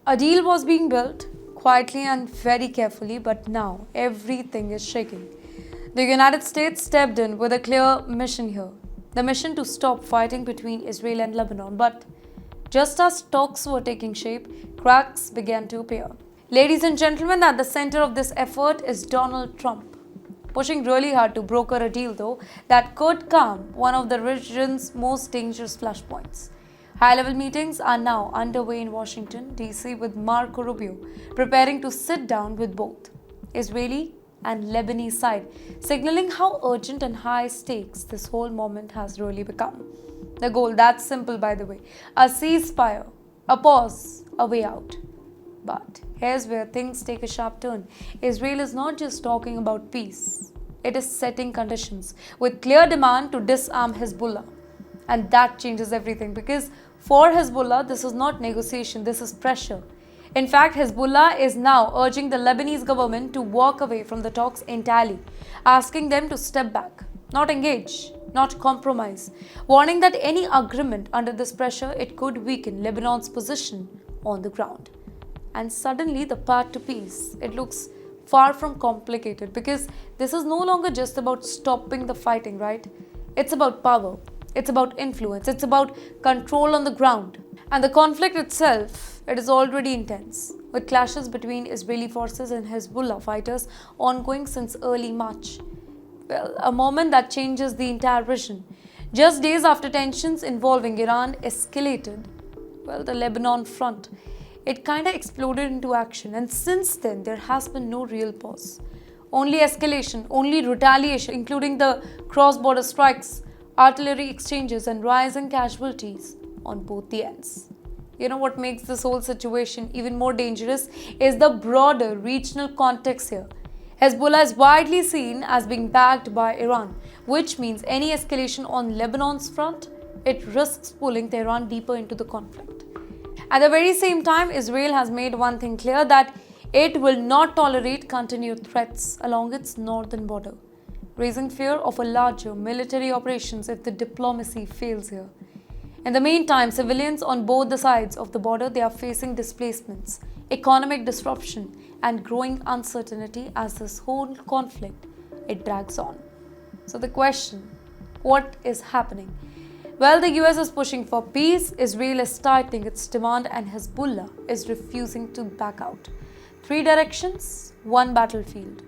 A deal was being built quietly and very carefully, but now everything is shaking. The United States stepped in with a clear mission here, the mission to stop fighting between Israel and Lebanon. But just as talks were taking shape, cracks began to appear. Ladies and gentlemen, at the center of this effort is Donald Trump, pushing really hard to broker a deal, though, that could calm one of the region's most dangerous flashpoints. High-level meetings are now underway in Washington, D.C. with Marco Rubio preparing to sit down with both Israeli and Lebanese side, signaling how urgent and high stakes this whole moment has really become. The goal, that's simple by the way, a ceasefire, a pause, a way out. But here's where things take a sharp turn. Israel is not just talking about peace, it is setting conditions with clear demand to disarm Hezbollah. And that changes everything because for Hezbollah, this is not negotiation, this is pressure. In fact, Hezbollah is now urging the Lebanese government to walk away from the talks entirely, asking them to step back, not engage, not compromise, warning that any agreement under this pressure, it could weaken Lebanon's position on the ground. And suddenly the path to peace, it looks far from complicated because this is no longer just about stopping the fighting, right? It's about power. It's about influence, it's about control on the ground. And the conflict itself, it is already intense, with clashes between Israeli forces and Hezbollah fighters ongoing since early March. Well, a moment that changes the entire region. Just days after tensions involving Iran escalated, well, the Lebanon front, it kind of exploded into action. And since then, there has been no real pause. Only escalation, only retaliation, including the cross-border strikes, artillery exchanges and rising casualties on both the ends. You know what makes this whole situation even more dangerous is the broader regional context here. Hezbollah is widely seen as being backed by Iran, which means any escalation on Lebanon's front, it risks pulling Tehran deeper into the conflict. At the very same time, Israel has made one thing clear, that it will not tolerate continued threats along its northern border, raising fear of a larger military operations if the diplomacy fails here. In the meantime, civilians on both the sides of the border, they are facing displacements, economic disruption and growing uncertainty as this whole conflict, it drags on. So the question, what is happening? Well, the US is pushing for peace, Israel is tightening its demand and Hezbollah is refusing to back out. 3 directions, 1 battlefield.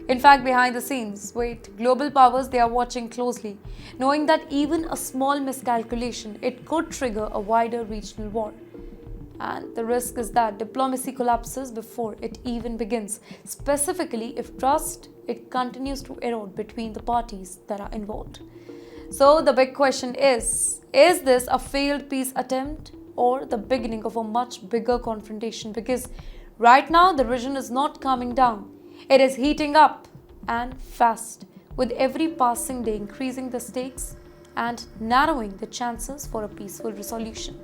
In fact, behind the scenes, global powers, they are watching closely, knowing that even a small miscalculation, it could trigger a wider regional war. And the risk is that diplomacy collapses before it even begins, specifically if trust, it continues to erode between the parties that are involved. So the big question is this a failed peace attempt or the beginning of a much bigger confrontation? Because right now, the region is not calming down. It is heating up and fast, with every passing day increasing the stakes and narrowing the chances for a peaceful resolution.